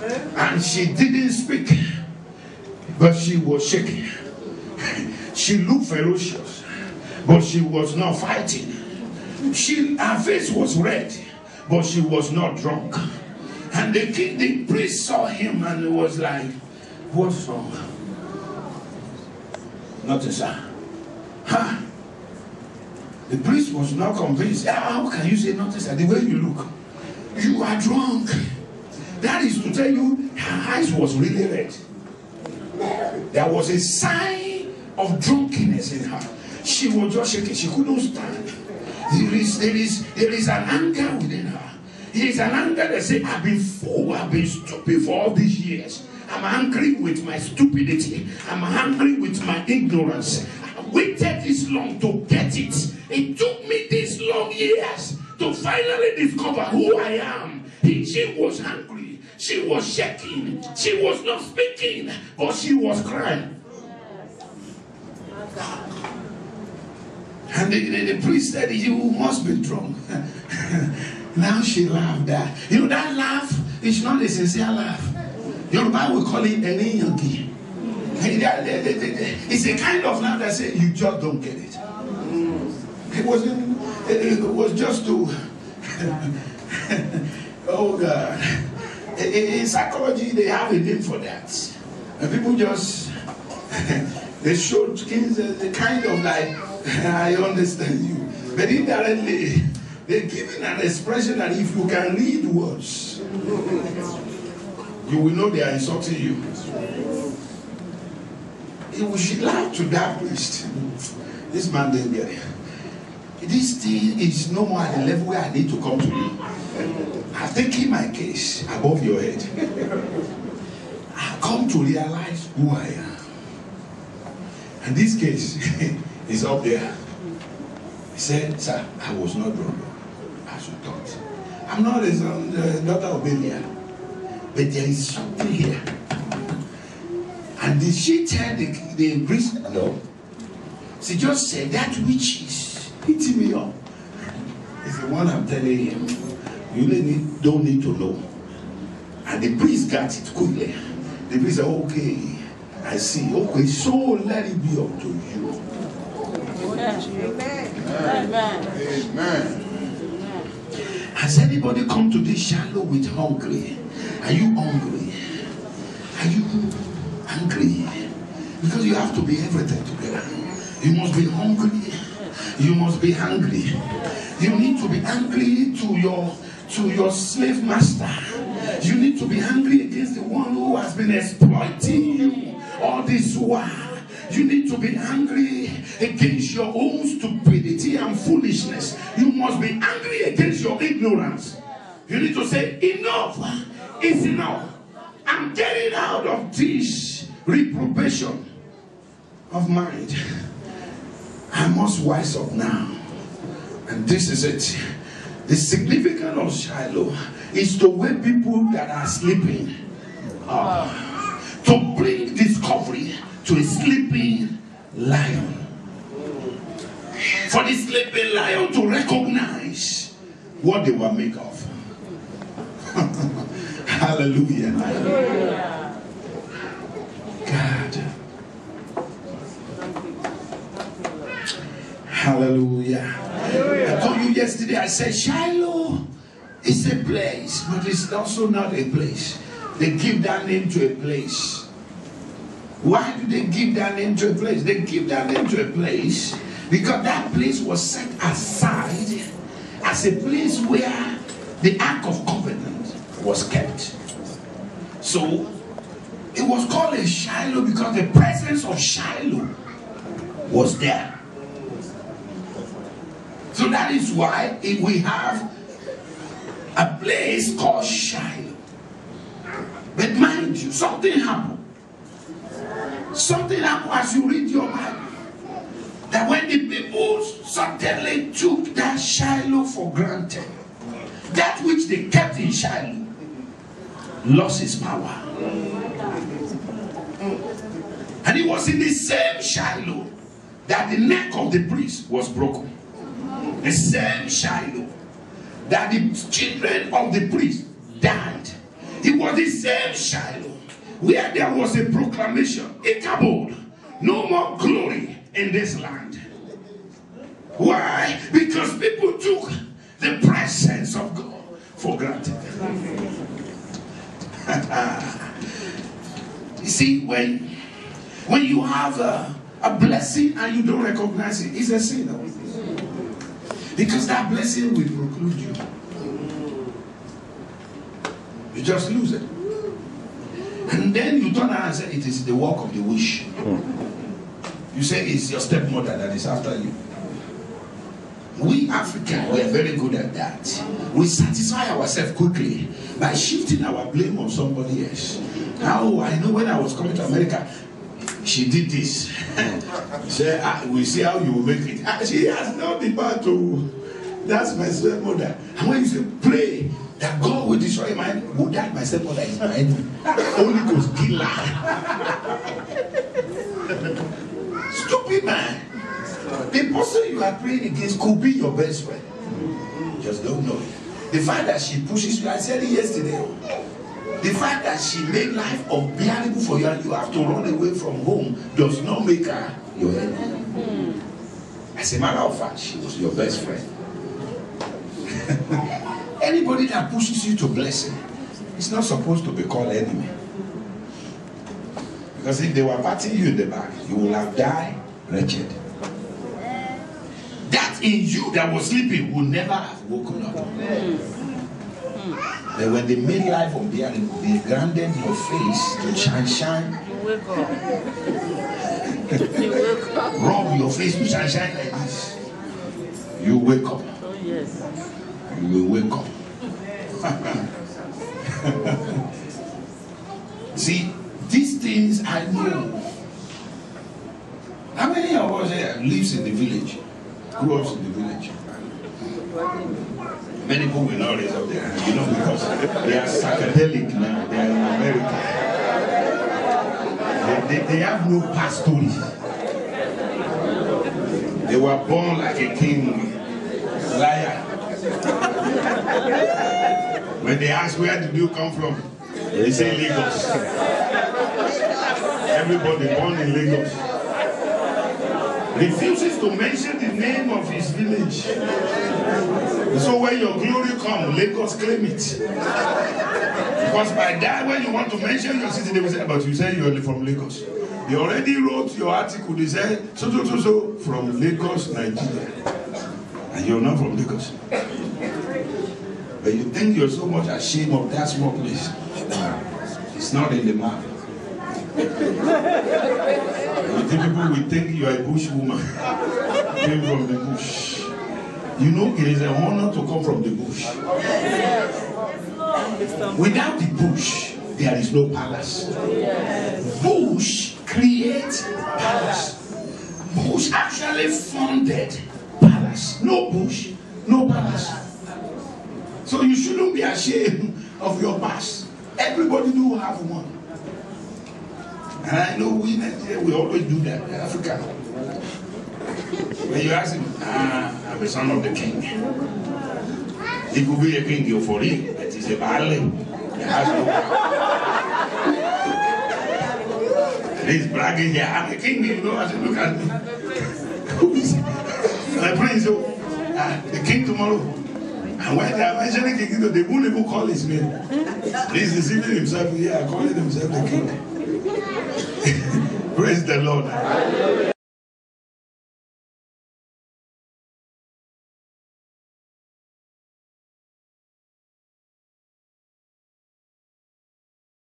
And she didn't speak, but she was shaking. She looked ferocious, but she was not fighting. Her face was red, but she was not drunk. And the priest saw him and was like, what's wrong? Nothing, sir. Huh? The priest was not convinced. How can you say nothing, sir? The way you look, you are drunk. That is to tell you, her eyes was really red. There was a sign of drunkenness in her. She was just shaking. She couldn't stand. There is an anger within her. It is an anger that says, I've been fool, I've been stupid for all these years. I'm angry with my stupidity. I'm angry with my ignorance. I waited this long to get it. It took me this long years to finally discover who I am. She was angry. She was shaking. She was not speaking, but she was crying. And the priest said, you must be drunk. Now she laughed. That laugh is not a sincere laugh. Your Bible will call it an yangi. It's a kind of laugh that says you just don't get it. It was just to oh God. In psychology they have a name for that. And people just they showed the kind of like I understand you. But indirectly they're giving an expression that if you can read words, you will know they are insulting you. She lied to that priest. This man didn't get it. This thing is no more at the level where I need to come to you. I've taken my case above your head. I've come to realize who I am. And this case is up there. He said, sir, I was not drunk as you thought. I'm not the daughter of Belial. But there is something here. And did she tell the priest? No. She just said that which is hitting me up is the one I'm telling him. You don't need to know. And the priest got it quickly. The priest said, okay, I see. Okay, so let it be up to you. Amen. Amen. Amen. Has anybody come to this shallow with hungry? Are you hungry? Are you hungry? Because you have to be everything together. You must be hungry. You must be hungry. You need to be angry to your slave master. You need to be angry against the one who has been exploiting you all this while. You need to be angry against your own stupidity and foolishness. You must be angry against your ignorance. You need to say, enough is enough. I'm getting out of this reprobation of mind. I must wise up now. And this is it. The significance of Shiloh is to wake people that are sleeping up, to bring discovery to a sleeping lion. For the sleeping lion to recognize what they were made of. Hallelujah. Hallelujah. God. Hallelujah. Hallelujah. I told you yesterday, I said Shiloh is a place, but it's also not a place. They give that name to a place. Why do they give that name to a place? They give that name to a place because that place was set aside as a place where the Ark of Covenant was kept. So it was called a Shiloh because the presence of Shiloh was there. So that is why we have a place called Shiloh. But mind you, something happened. Something happened as you read your Bible. That when the people suddenly took that Shiloh for granted, that which they kept in Shiloh lost its power. And it was in the same Shiloh that the neck of the priest was broken. The same Shiloh that the children of the priest died. It was the same Shiloh where there was a proclamation, Ichabod, no more glory in this land. Why? Because people took the presence of God for granted. You see, when you have a blessing and you don't recognize it, it's a sin. Because that blessing will preclude you. You just lose it. And then you turn around and say, it is the work of the wish. You say it's your stepmother that is after you. We Africans, we are very good at that. We satisfy ourselves quickly by shifting our blame on somebody else. How I know when I was coming to America, she did this. Say, we see how you will make it. She has not the power to. That's my stepmother. And when you say, pray that God will destroy mine, would that my stepmother is my enemy? Holy Ghost killer. Stupid man. The person you are praying against could be your best friend. You just don't know it. The fact that she pushes you, I said it yesterday. The fact that she made life unbearable for you and you have to run away from home does not make her your enemy. As a matter of fact, she was your best friend. Anybody that pushes you to blessing is not supposed to be called enemy. Because if they were patting you in the back, you will have died wretched. That in you that was sleeping will never have woken up. But when they made life unbearable, they grounded your face to shine. You wake up. Rub your face to shine like this. You wake up. Oh yes. You will wake up. See, these things I know. How many of us here lives in the village? Grew up in the village? Many people will not raise up their hand, you know, because they are psychedelic now. They are in America. They have no past stories. They were born like a king. Liar. When they ask where did you come from, they say Lagos. Everybody born in Lagos refuses to mention the name of his village. So when your glory comes, Lagos claim it. Because by that, when you want to mention your city, they will say, but you say you're from Lagos. They already wrote your article, they said, so from Lagos, Nigeria. And you're not from Lagos. But you think you're so much ashamed of that small place. It's not in the map. You think people will think you are a bush woman. Came from the bush. You know, it is an honor to come from the bush. Without the bush, there is no palace. Bush creates palace. Bush actually funded palace. No bush, no palace. So you shouldn't be ashamed of your past. Everybody do have one. And I know we in Nigeria, we always do that in Africa. When you ask him, I'm a son of the king. He could be a king for real, but he's a violin. He has no power. He's bragging here, I'm a king, you know, as you look at me. Who is he? My prince, the king tomorrow. And when they are mentioning king, they won't even call his name. He's deceiving himself here, calling himself the king. Praise the Lord.